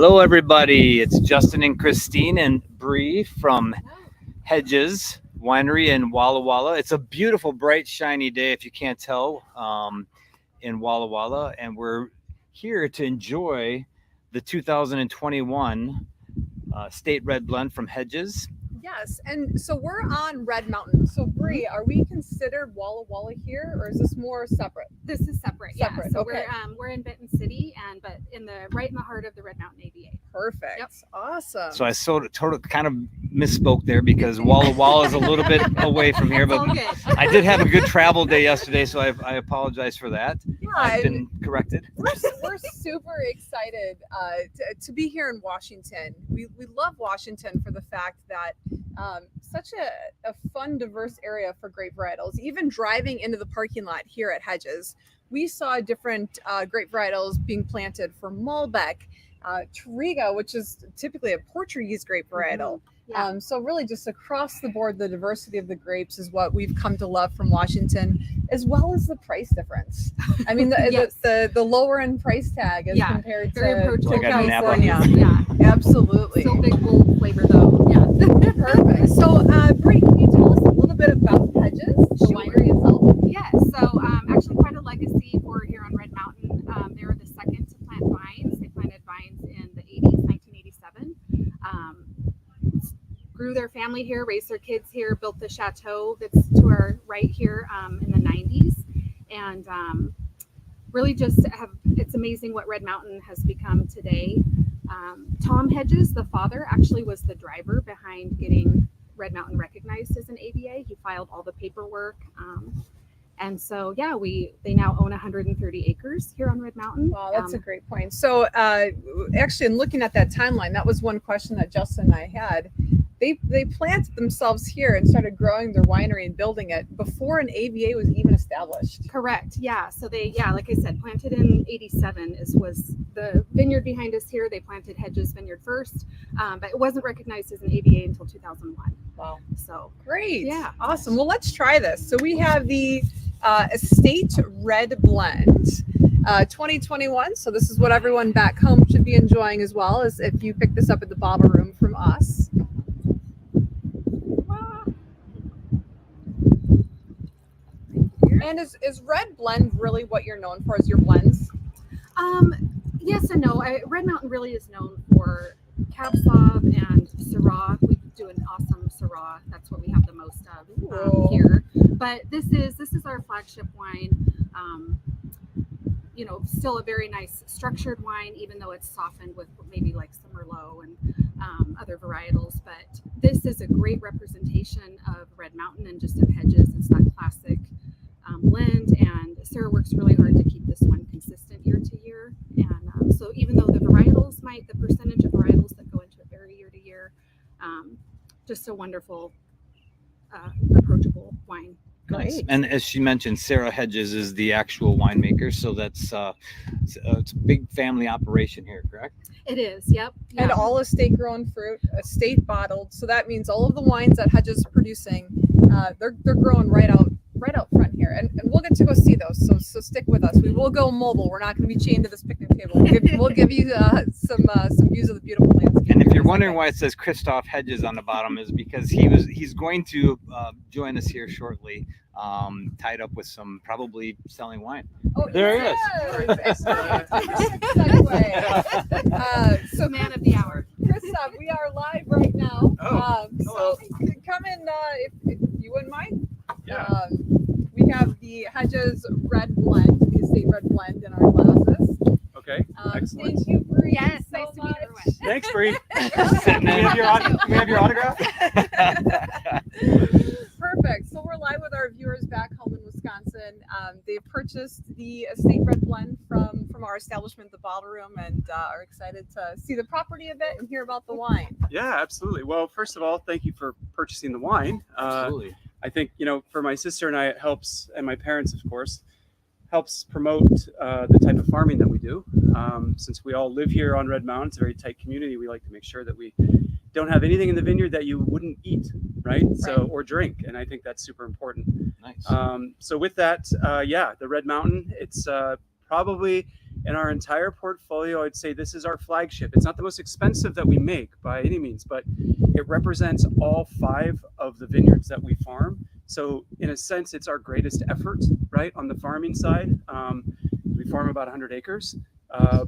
Hello, everybody. It's Justin and Christine and Bree from Hedges Winery in Walla Walla. It's a beautiful, bright, shiny day, if you can't tell, in Walla Walla, and we're here to enjoy the 2021 State Red Blend from Hedges. Yes, and so we're on Red Mountain. So Bree, are we considered Walla Walla here, or is this more separate? This is separate. Yeah. So Okay. we're in Benton City, but right in the heart of the Red Mountain AVA. Perfect. Yep. Awesome. So I totally kind of misspoke there because Walla Walla is a little bit away from here, but Okay. I did have a good travel day yesterday, so I apologize for that. Yeah, I've been corrected. we're super excited to be here in Washington. We love Washington for the fact that such a fun, diverse area for grape varietals. Even driving into the parking lot here at Hedges, we saw different grape varietals being planted for Malbec, Touriga, which is typically a Portuguese grape varietal. Yeah. So really just across the board, the diversity of the grapes is what we've come to love from Washington, as well as the price difference. I mean, Yes. the lower end price tag as compared Very to approachable. Like a Napa. California. Yeah. Absolutely. Still big bold flavor though. Yeah. Perfect. So, Bree, can you tell us a little bit about Hedges, the winery itself? Yes. So actually quite a legacy for here on Red Mountain. They were the second to plant vines. They planted vines in the 80s, 1987. Grew their family here, raised their kids here, built the chateau that's to our right here in the 90s. And really just it's amazing what Red Mountain has become today. Tom Hedges, the father, actually was the driver behind getting Red Mountain recognized as an AVA. He filed all the paperwork. And so, yeah, they now own 130 acres here on Red Mountain. Wow, that's a great point. So actually, in looking at that timeline, that was one question that Justin and I had. They planted themselves here and started growing their winery and building it before an AVA was even established. Correct. Yeah. So like I said, planted in 87 was the vineyard behind us here. They planted Hedges Vineyard first, but it wasn't recognized as an AVA until 2001. Wow. So Great. Yeah. Awesome. Well, let's try this. So we have the Estate Red Blend 2021. So this is what everyone back home should be enjoying as well, as if you pick this up at the bottle room from us. And is Red Blend really what you're known for as your blends? Yes and no. Red Mountain really is known for Cab Sauv and Syrah. We do an awesome Syrah. That's what we have the most of here. But this is our flagship wine. Still a very nice structured wine, even though it's softened with maybe like some Merlot and other varietals. But this is a great representation of Red Mountain and just of Hedges. It's that classic blend, and Sarah works really hard to keep this one consistent year to year. And so even though the percentage of varietals that go into it vary year to year, just a wonderful, approachable wine. Nice. And as she mentioned, Sarah Hedges is the actual winemaker, so that's it's a big family operation here, correct? It is. Yep. And all estate grown fruit, estate bottled. So that means all of the wines that Hedges is producing, they're growing right out front here, and we'll get to go see those. So stick with us. We will go mobile. We're not going to be chained to this picnic table. We'll give you some views of the beautiful landscape. And if you're wondering why it says Christoph Hedges on the bottom, is because he's going to join us here shortly, tied up with some probably selling wine. Oh, there he is. So man of the hour. Christoph, we are live right now. Hello. So come in if you wouldn't mind. Yeah. We have the Hedges Red Blend, the Estate Red Blend in our glasses. Okay. Excellent. Thank you, Bree. Yes, so nice to meet much. everyone. Thanks, Bree. We have your autograph. Perfect. So we're live with our viewers back home in Wisconsin. They've purchased the Estate Red Blend from our establishment, the Bottle Room, and are excited to see the property of it and hear about the wine. Yeah, absolutely. Well, first of all, thank you for purchasing the wine. Absolutely. I think, for my sister and I, it helps, and my parents, of course, helps promote the type of farming that we do. Since we all live here on Red Mountain, it's a very tight community. We like to make sure that we don't have anything in the vineyard that you wouldn't eat, right? Or drink, and I think that's super important. Nice. So with that, the Red Mountain, it's probably in our entire portfolio, I'd say this is our flagship. It's not the most expensive that we make by any means, but it represents all 5 of the vineyards that we farm. So in a sense, it's our greatest effort, right, on the farming side. We farm about 100 acres,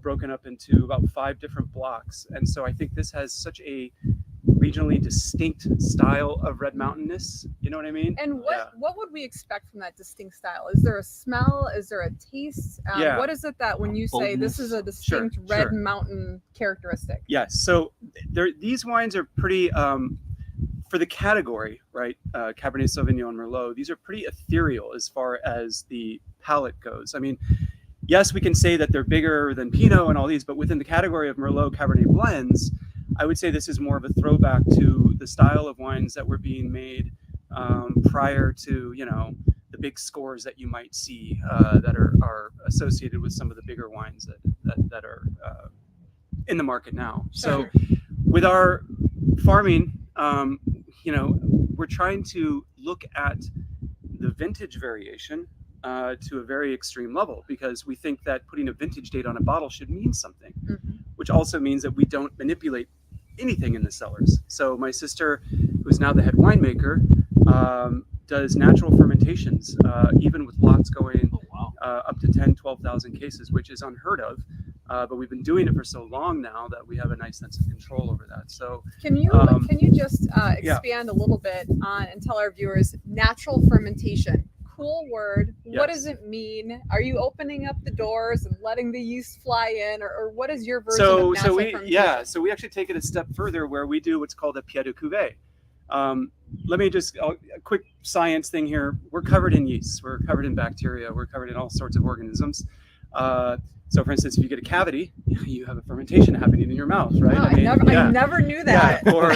broken up into about 5 different blocks. And so I think this has such a regionally distinct style of Red Mountain-ness. You know what I mean? And what would we expect from that distinct style? Is there a smell? Is there a taste? What is it that when you say this is a distinct Red Mountain characteristic? Yes. So these wines are pretty, for the category, right? Cabernet Sauvignon and Merlot, these are pretty ethereal as far as the palate goes. I mean, yes, we can say that they're bigger than Pinot and all these, but within the category of Merlot Cabernet blends, I would say this is more of a throwback to the style of wines that were being made prior to, you know, the big scores that you might see that are associated with some of the bigger wines that are in the market now. So with our farming, you know, we're trying to look at the vintage variation to a very extreme level, because we think that putting a vintage date on a bottle should mean something, which also means that we don't manipulate anything in the cellars. So my sister, who's now the head winemaker, does natural fermentations, even with lots going up to 10, 12,000 cases, which is unheard of. But we've been doing it for so long now that we have a nice sense of control over that. So can you just expand a little bit on and tell our viewers natural fermentation? Cool word. Yes. What does it mean? Are you opening up the doors and letting the yeast fly in, or what is your version of natural fermentation? So we actually take it a step further, where we do what's called a pied de cuvée. Let me just a quick science thing here. We're covered in yeast. We're covered in bacteria. We're covered in all sorts of organisms. So, for instance, if you get a cavity, you have a fermentation happening in your mouth, right? Oh, I never knew that. Yeah. Or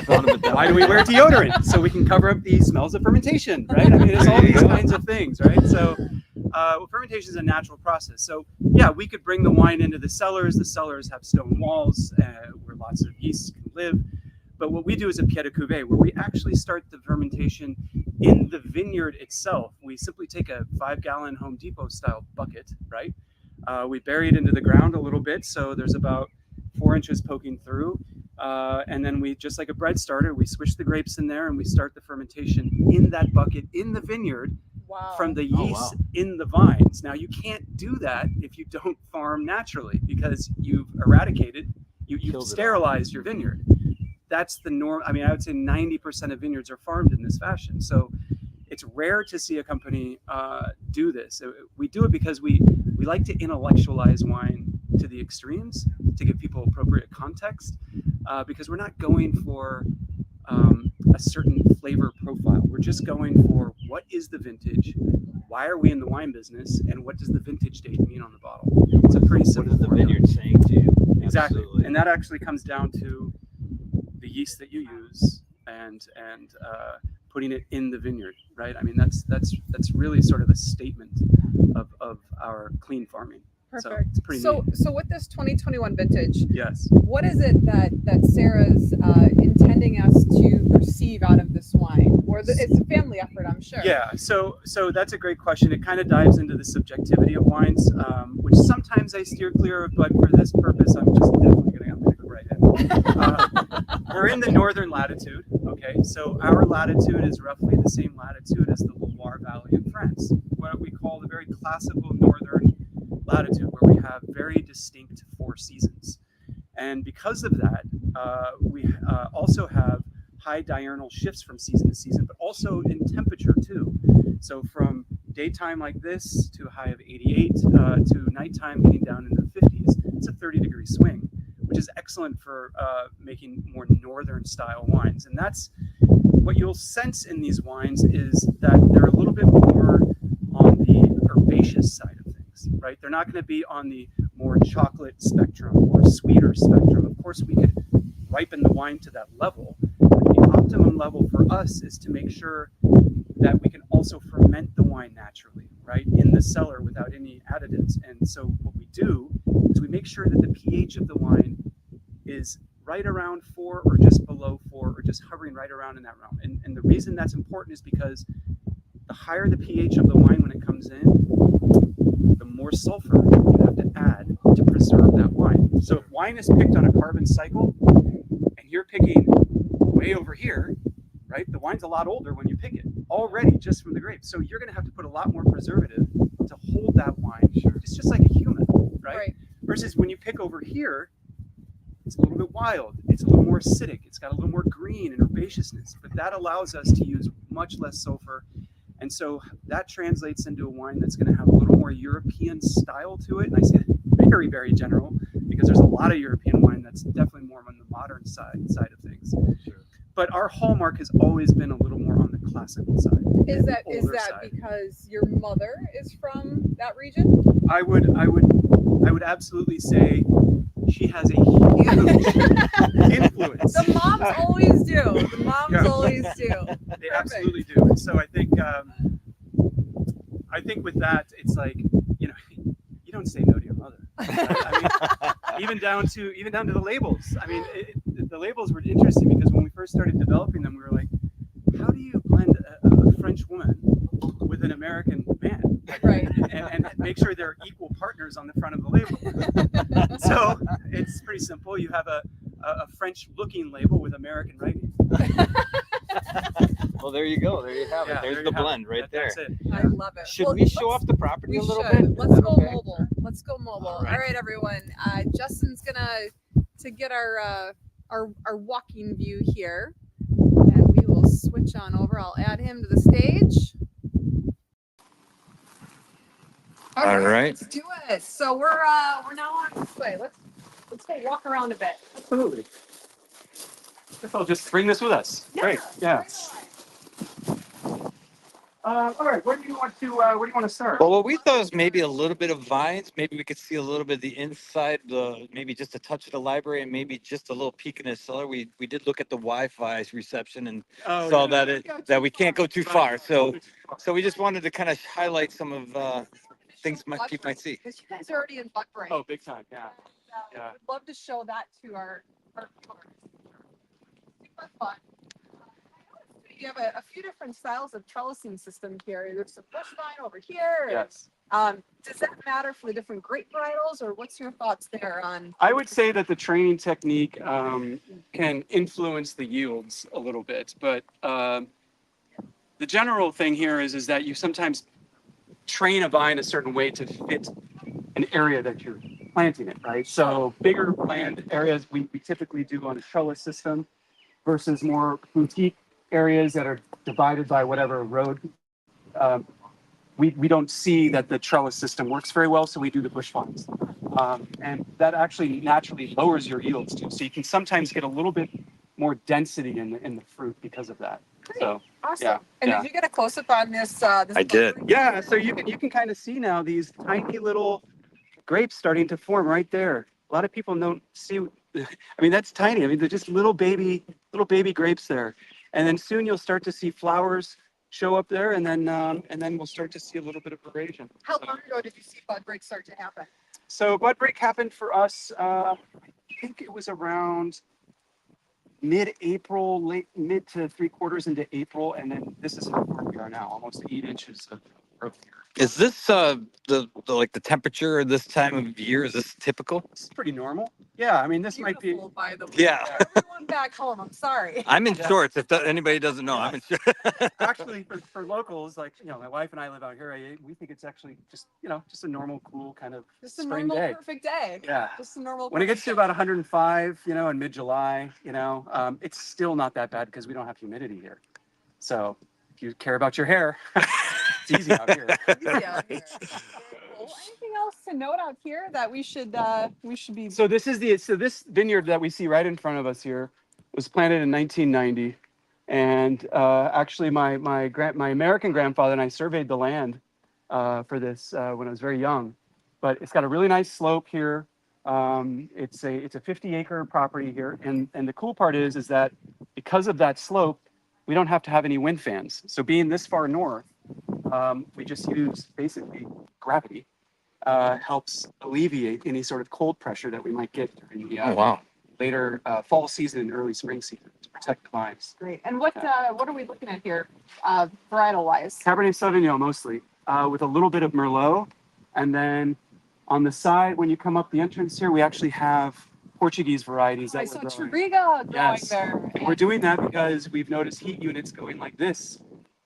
why do we wear deodorant? So we can cover up the smells of fermentation, right? I mean, it's all these kinds of things, right? So, fermentation is a natural process. So, yeah, we could bring the wine into the cellars. The cellars have stone walls where lots of yeast can live. But what we do is a pied de cuvée, where we actually start the fermentation in the vineyard itself. We simply take a 5-gallon Home Depot style bucket, right? We bury it into the ground a little bit, so there's about 4 inches poking through. And then we, just like a bread starter, we swish the grapes in there and we start the fermentation in that bucket in the vineyard from the yeast in the vines. Now, you can't do that if you don't farm naturally, because you've eradicated, you've sterilized your vineyard. That's the norm. I mean, I would say 90% of vineyards are farmed in this fashion. So it's rare to see a company do this. We do it because we like to intellectualize wine to the extremes to give people appropriate context, because we're not going for a certain flavor profile. We're just going for what is the vintage, why are we in the wine business, and what does the vintage date mean on the bottle. It's a pretty simple. What is the vineyard saying to you? Exactly. Absolutely. And that actually comes down to the yeast that you use and putting it in the vineyard, right? I mean, that's really sort of a statement of our clean farming. Perfect. So it's pretty neat. So with this 2021 vintage, Yes. what is it that Sarah's intending us to perceive out of this wine? Or it's a family effort, I'm sure. Yeah. So that's a great question. It kind of dives into the subjectivity of wines, which sometimes I steer clear of, but for this purpose, I'm just definitely going to go right in. We're in the northern latitude. Okay. So our latitude is roughly the same latitude as the Loire Valley in France, what we call the very classical northern latitude, where we have very distinct 4 seasons. And because of that, we also have high diurnal shifts from season to season, but also in temperature too. So from daytime like this to a high of 88 to nighttime getting down into the 50s, it's a 30-degree swing, which is excellent for making more northern style wines. And that's what you'll sense in these wines, is that they're a little bit more on the herbaceous side of things, right? They're not going to be on the more chocolate spectrum or sweeter spectrum. Of course, we could ripen the wine to that level. The optimum level for us is to make sure that we can also ferment the wine naturally, right, in the cellar without any additives. And so what we do is we make sure that the pH of the wine is right around 4 or just below 4, or just hovering right around in that realm. And the reason that's important is because the higher the pH of the wine when it comes in, the more sulfur you have to add to serve that wine. So if wine is picked on a carbon cycle, and you're picking way over here, right? The wine's a lot older when you pick it already just from the grapes. So you're going to have to put a lot more preservative to hold that wine. It's just like a human, right? Versus when you pick over here, it's a little bit wild. It's a little more acidic. It's got a little more green and herbaceousness, but that allows us to use much less sulfur. And so that translates into a wine that's going to have a little more European style to it. And I say that very, very general because there's a lot of European wine that's definitely more on the modern side of things. But our hallmark has always been a little more on the classical side. Is that side. because your mother is from that region? I would absolutely say she has a huge influence. The moms always do. The moms always do. They absolutely do. And so I think with that, it's like, you know, you don't say no to your mother. I mean, even down to the labels. I mean, the labels were interesting because when we first started developing them, we were like, how do you blend a French woman with an American man? Right. And make sure they're equal partners on the front of the label. So it's pretty simple. You have a French-looking label with American writing. Well, there you go. There you have it. Yeah, There's there the you have blend right there. That's it. I love it. Should Well, we show off the property a little bit? Let's go Okay. mobile. Let's go mobile. All right, everyone. Justin's gonna get our walking view here, and we will switch on over. I'll add him to the stage. All right. Let's do it. So we're now on this way. Let's go walk around a bit. Absolutely. Guess I'll just bring this with us. Great. Yeah. All right. Where do you want to start? Well, what we thought was maybe a little bit of vines. Maybe we could see a little bit of the inside, maybe just a touch of the library, and maybe just a little peek in the cellar. We did look at the Wi-Fi reception and saw that we can't go too far. So we just wanted to kind of highlight some of things people might see. Because you guys are already in Buckbrae. Oh, big time. Yeah. Yeah. We'd love to show that to our viewers. Super fun. You have a few different styles of trellising system here. There's some bush vine over here. Yes. Does that matter for the different grape varietals, or what's your thoughts there on? I would say that the training technique can influence the yields a little bit, but the general thing here is that you sometimes train a vine a certain way to fit an area that you're planting it, right? So bigger land areas we typically do on a trellis system versus more boutique areas that are divided by whatever road. We don't see that the trellis system works very well, so we do the bush vines. And that actually naturally lowers your yields too. So you can sometimes get a little bit more density in the fruit because of that. Great. So Awesome. yeah, And yeah. did you get a close up on this? I did. Yeah, so you can kind of see now these tiny little grapes starting to form right there. A lot of people don't see. I mean, that's tiny. I mean, they're just little baby grapes there, and then soon you'll start to see flowers show up there, and then we'll start to see a little bit of aeration. How long ago did you see bud break start to happen? So bud break happened for us. I think it was around mid-April, mid to 3/4 into April, and then this is how far we are now, almost 8 inches of growth here. Is this the temperature this time of year? Is this typical? This is pretty normal. Yeah, I mean, this might be. Beautiful, by the way. Yeah. Everyone back home, I'm sorry. I'm in shorts. If anybody doesn't know, I'm in shorts. Actually, for locals, like, my wife and I live out here. We think it's actually just a normal, cool kind of Just a spring normal, day. perfect day. Yeah. Just a normal. When it gets to perfect about 105, in mid-July, it's still not that bad because we don't have humidity here. So if you care about your hair, it's easy out here. day. Easy out here. Well, anything else to note out here that we should be? So this vineyard that we see right in front of us here was planted in 1990, and actually my American grandfather and I surveyed the land for this when I was very young, but it's got a really nice slope here. It's a 50-acre property here, and the cool part is that because of that slope, we don't have to have any wind fans. So being this far north, we just use basically gravity. Helps alleviate any sort of cold pressure that we might get during the later fall season and early spring season to protect the vines. Great. And what are we looking at here, varietal wise? Cabernet Sauvignon mostly, with a little bit of Merlot, and then On the side, when you come up the entrance here, we actually have Portuguese varieties I that saw we're growing. Triga growing Yes. there. And we're doing that because we've noticed heat units going like this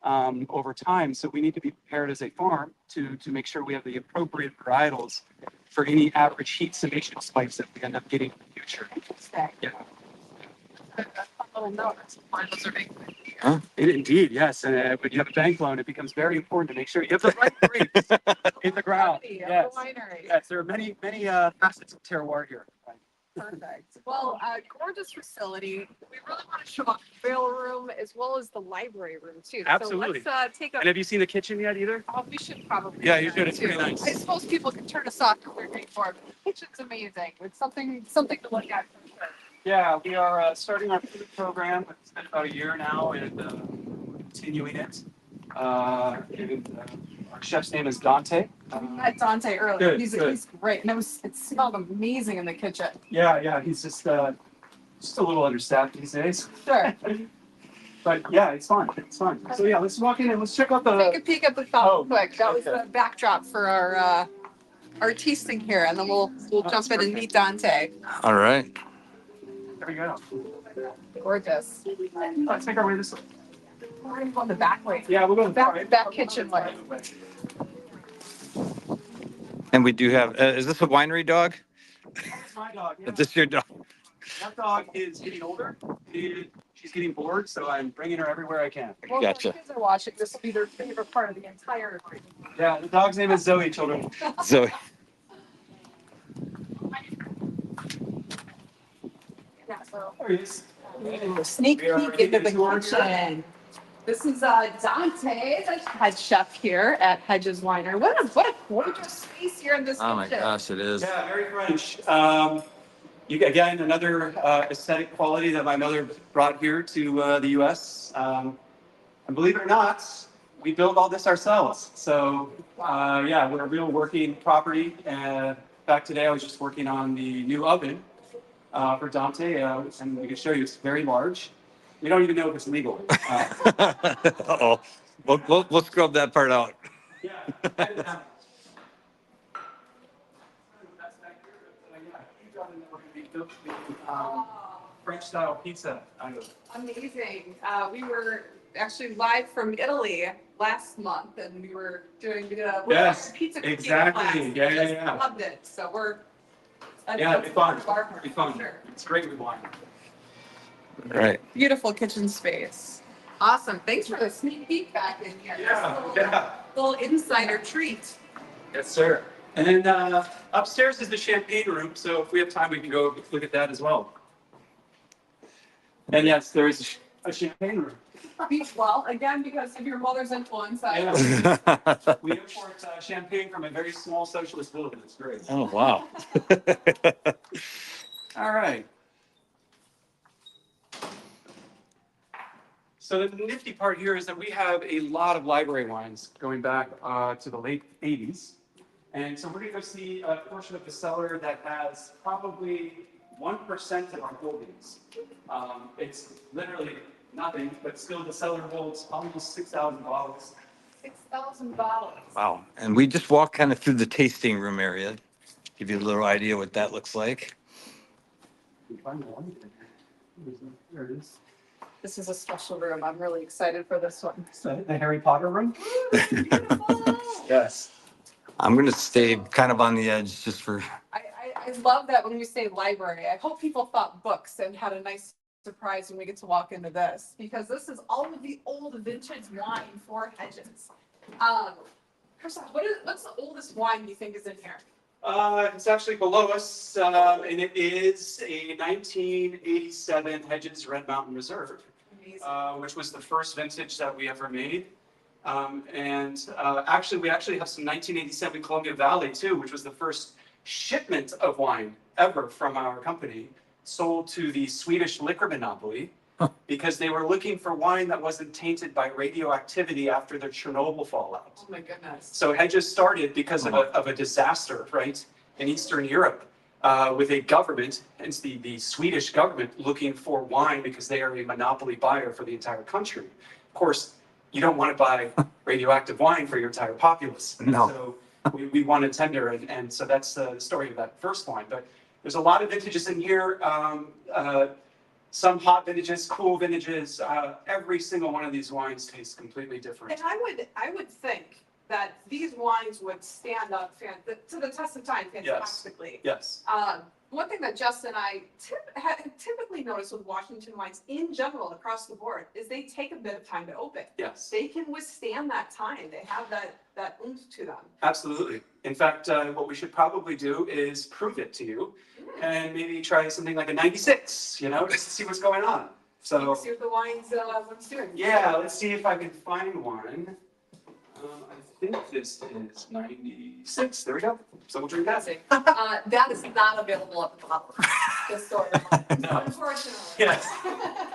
over time. So we need to be prepared as a farm to make sure we have the appropriate varietals for any average heat summation spikes that we end up getting in the future. Yeah. A little note. Those are big. Indeed, yes. And when you have a bank loan, it becomes very important to make sure you have the right grapes in the ground. Yes. Winery. Yes, there are many facets of terroir here. Perfect. Well, gorgeous facility. We really want to show off the mail room as well as the library room too. Absolutely. So let's take a. And have you seen the kitchen yet either? Oh, we should probably. Yeah, do you that, should. It's too. pretty nice. I suppose people can turn us off if we're getting bored. The kitchen's amazing. It's something to look at for sure. Yeah, we are starting our food program. It's been about a year now, and we're continuing it. Our chef's name is Dante. We met Dante earlier. Good, He's good. great, and it smelled amazing in the kitchen. Yeah, he's just a little understaffed these days. Sure. But yeah, it's fun. It's fun. So yeah, let's walk in and let's check out the. Take a peek at the top Oh, quick. That was okay. the backdrop for our tasting here, and then we'll jump in and meet Dante. All right. There we go. Gorgeous. Let's make our way this way. We're gonna go the back way. Yeah, we'll go Back kitchen way. And we do have, is this a winery dog? That's my dog. Yeah. Is this your dog? That dog is getting older. She's getting bored, so I'm bringing her everywhere I can. Well, Gotcha. if the kids are watching, this will be their favorite part of the entire. Yeah, the dog's name is Zoe, children. Zoe. Yeah, so There he is. sneak We are peek into the ready to kitchen. This is Dante, the head chef here at Hedges Winery. What a gorgeous space here in this Oh my kitchen. gosh, it is. Yeah, very French. Again, another aesthetic quality that my mother brought here to the U.S. And believe it or not, we built all this ourselves. So yeah, we're a real working property. In fact, today I was just working on the new oven for Dante, and we can show you it's very large. We don't even know if it's legal. Uh-oh. We'll scrub that part out. Yeah. French style pizza. Amazing. We were actually live from Italy last month, and we did a Yes, pizza cooking exactly. class. Yeah. Loved it. So we're. Yeah, it'd be fun. It'd It'd be fun. It's great with wine. Right. Beautiful kitchen space. Awesome. Thanks for the sneak peek back in here. Yeah. Little insider treat. Yes, sir. And then upstairs is the champagne room. So if we have time, we can go look at that as well. And yes, there is a champagne room. Well, again, because of your mother's influence, Yeah. We import champagne from a very small socialist village. It's great. Oh, wow. All right. So the nifty part here is that we have a lot of library wines going back to the late 80s. And so we're going to go see a portion of the cellar that has probably 1% of our holdings. It's literally nothing, but still the cellar holds almost 6,000 bottles. 6,000 bottles. Wow. And we just walked kind of through the tasting room area. Give you a little idea what that looks like. You can find the one there it is. This is a special room. I'm really excited for this one. So the Harry Potter room? Beautiful. Yes. I'm going to stay kind of on the edge just for. I love that when we say library. I hope people thought books and had a nice surprise when we get to walk into this, because this is all of the old vintage wine for Hedges. First off, what's the oldest wine you think is in here? It's actually below us, and it is a 1987 Hedges Red Mountain Reserve, which was the first vintage that we ever made. Actually, we have some 1987 Columbia Valley too, which was the first shipment of wine ever from our company, sold to the Swedish liquor monopoly, because they were looking for wine that wasn't tainted by radioactivity after the Chernobyl fallout. Oh my goodness. So Hedges started because of a disaster, right, in Eastern Europe, with a government, hence the Swedish government, looking for wine because they are a monopoly buyer for the entire country. Of course, you don't want to buy radioactive wine for your entire populace. No. So we wanted tender, and so that's the story of that first wine. But there's a lot of vintages in here. Some hot vintages, cool vintages. Every single one of these wines tastes completely different. And I would think that these wines would stand up to the test of time fantastically. Yes. One thing that Justin and I typically notice with Washington wines in general across the board is they take a bit of time to open. Yes. They can withstand that time. They have that oomph to them. Absolutely. In fact, what we should probably do is prove it to you, and maybe try something like a 96. You know, just to see what's going on. So See what the wine's doing. yeah, let's see if I can find one. I think this is 96. There we go. So we'll drink that. That is not available at the bottle. The store. No. Unfortunately. Yes.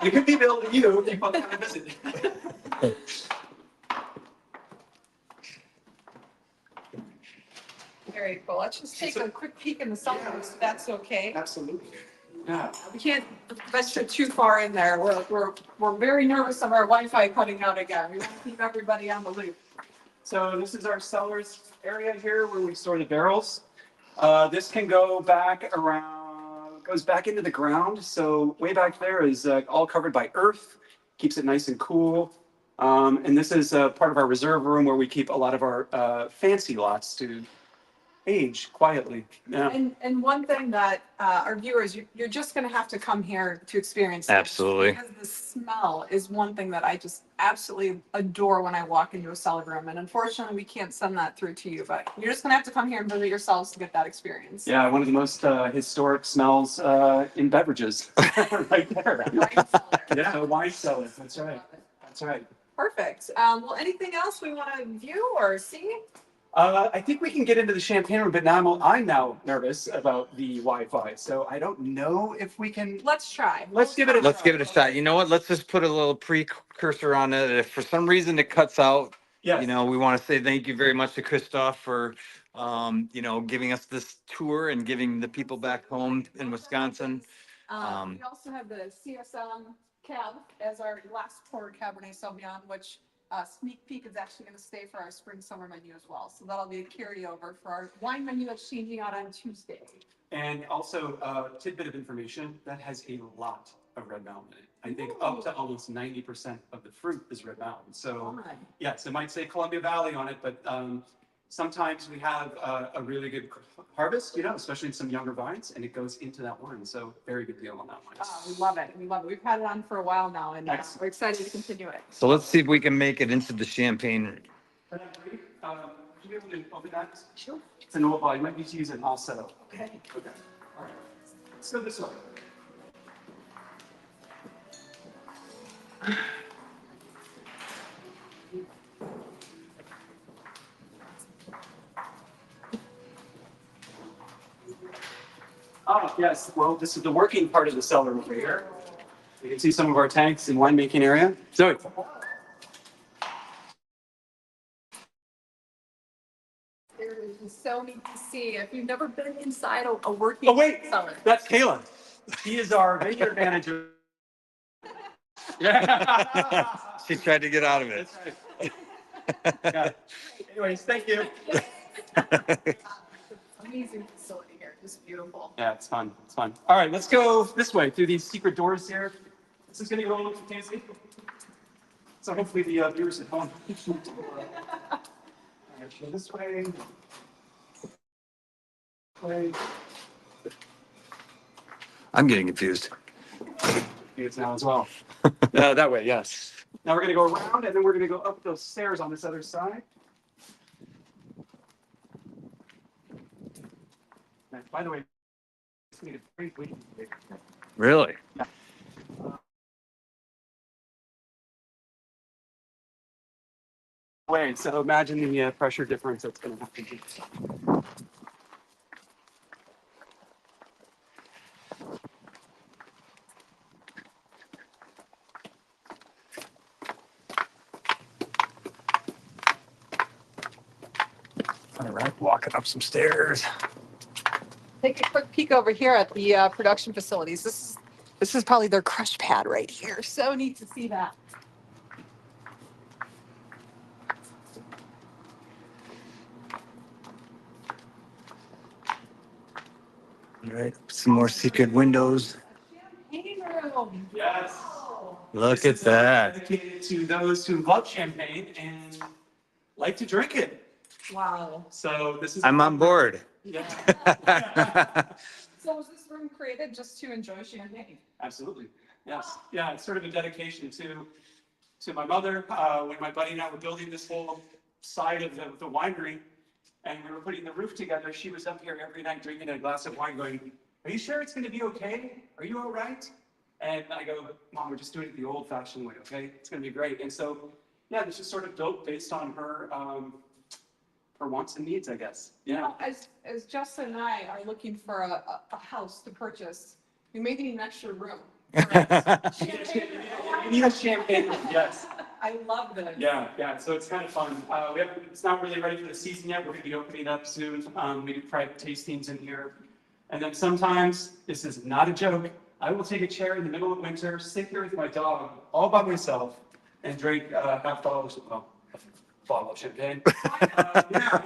It could be available to you if you want to come and visit. Very cool. Let's just take a quick peek in the cellar, if that's okay. Absolutely. Yeah. We can't venture too far in there. We're very nervous of our Wi-Fi cutting out again. We want to keep everybody on the loop. So this is our cellars area here where we store the barrels. This can go back around, goes back into the ground. So way back there is all covered by earth, keeps it nice and cool. And this is part of our reserve room where we keep a lot of our fancy lots to age quietly. Yeah. And one thing that our viewers, you're just going to have to come here to experience this, Absolutely. because the smell is one thing that I just absolutely adore when I walk into a cellar room. And unfortunately, we can't send that through to you, but you're just going to have to come here and visit yourselves to get that experience. Yeah, one of the most historic smells in beverages, right there. Wine cellar. Yeah, a wine cellar. That's right. That's right. Perfect. Well, anything else we want to view or see? I think we can get into the champagne room, but now I'm now nervous about the Wi-Fi, so I don't know if we can. Let's try. Let's give it a Let's give it a shot. You know what? Let's just put a little precursor on it. If for some reason it cuts out, Yes. you know, we want to say thank you very much to Christoph for, you know, giving us this tour and giving the people back home in Wisconsin. We also have the CSM cab as our last pour Cabernet Sauvignon, which sneak peek is actually going to stay for our spring summer menu as well. So that'll be a carryover for our wine menu that's changing out on Tuesday. And also, tidbit of information, that has a lot of Red Mountain in it. I think up to almost 90% of the fruit is Red Mountain. So yes, it might say Columbia Valley on it, but sometimes we have a really good harvest, you know, especially in some younger vines, and it goes into that wine. So very good deal on that one. We love it. We love it. We've had it on for a while now, and Excellent. we're excited to continue it. So let's see if we can make it into the champagne. Would you be able to open that? Sure. It's an old bottle. You might need to use it all set up. Okay. Okay. All right. Let's go this way. Oh, yes. Well, this is the working part of the cellar over here. You can see some of our tanks and winemaking area. Zoe. There is so neat to see. If you've never been inside a working cellar. That's Kayla. He is our vineyard manager. Yeah. She tried to get out of it. That's right. Got it. Anyways, thank you. Amazing facility here. Just beautiful. Yeah, it's fun. It's fun. All right, let's go this way through these secret doors here. This is going to go a little fancy. So hopefully the viewers at home. All right, go this way. I'm getting confused. It's now as well. That way, yes. Now we're going to go around, and then we're going to go up those stairs on this other side. And by the way, it's going to be a great week. Really? Wait, so imagine the pressure difference that's going to happen. All right, walking up some stairs. Take a quick peek over here at the production facilities. This is probably their crush pad right here. So neat to see that. All right, some more secret windows. Champagne room. Yes. Look This at is that. dedicated to those who love champagne and like to drink it. Wow. So this is. I'm on board. Yeah. So was this room created just to enjoy champagne? Absolutely. Yes. Yeah. It's sort of a dedication to my mother. When my buddy and I were building this whole side of the winery, and we were putting the roof together, she was up here every night drinking a glass of wine, going, "Are you sure it's going to be okay? Are you all right?" And I go, "Mom, we're just doing it the old-fashioned way, okay? It's going to be great." And so, yeah, this is sort of built based on her wants and needs, I guess. Yeah. As Justin and I are looking for a house to purchase, we may need an extra room. You need a champagne room, yes. I love this. Yeah, yeah. So it's kind of fun. It's not really ready for the season yet. We're going to be opening up soon. We do private tastings in here. And then sometimes, this is not a joke, I will take a chair in the middle of winter, sit here with my dog, all by myself, and drink half bottles of, well, a bottle of champagne. Yeah.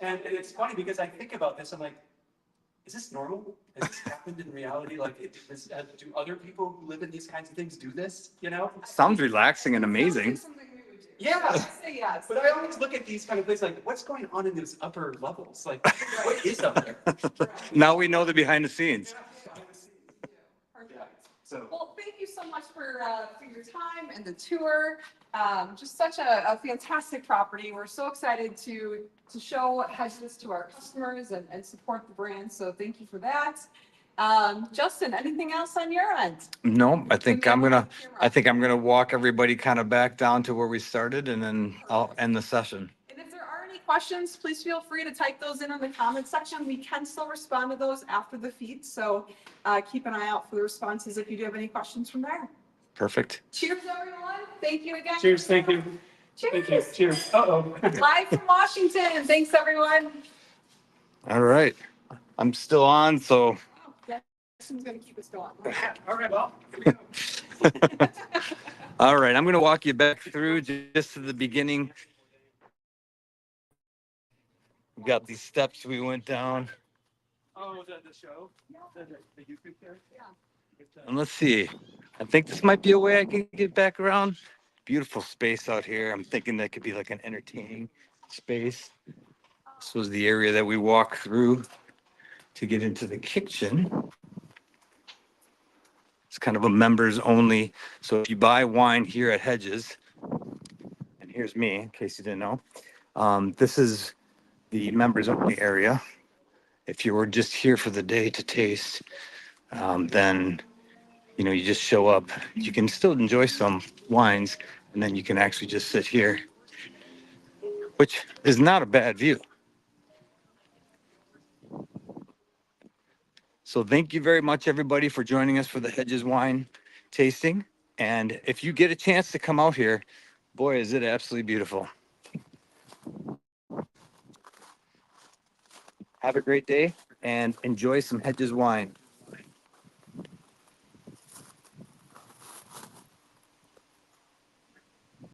And it's funny because I think about this. I'm like, is this normal? Has this happened in reality? Like, do other people who live in these kinds of things do this? You know? Sounds relaxing and amazing. Something we would do. Yeah. I'd say yes. But I always look at these kind of places like, what's going on in those upper levels? Like, what is up there? Now we know the behind the scenes. Yeah. So. Well, thank you so much for your time and the tour. Just such a fantastic property. We're so excited to show Hedges to our customers and support the brand. So thank you for that. Justin, anything else on your end? No, I think I'm gonna walk everybody kind of back down to where we started, and then I'll end the session. And if there are any questions, please feel free to type those in the comment section. We can still respond to those after the feed. So keep an eye out for the responses if you do have any questions from there. Perfect. Cheers, everyone. Thank you again. Cheers. Thank you. Cheers. Thank you. Cheers. Uh-oh. Live from Washington. Thanks, everyone. All right. I'm still on, so. Justin's going to keep us going. All right. Well, here we go. All right. I'm going to walk you back through just to the beginning. We've got these steps we went down. Oh, the show? The YouTube there? Yeah. And let's see. I think this might be a way I can get back around. Beautiful space out here. I'm thinking that could be like an entertaining space. This was the area that we walked through to get into the kitchen. It's kind of a members only. So if you buy wine here at Hedges, and here's me, in case you didn't know, this is the members only area. If you were just here for the day to taste, then, you know, you just show up. You can still enjoy some wines, and then you can actually just sit here, which is not a bad view. So thank you very much, everybody, for joining us for the Hedges wine tasting. And if you get a chance to come out here, boy, is it absolutely beautiful. Have a great day and enjoy some Hedges wine.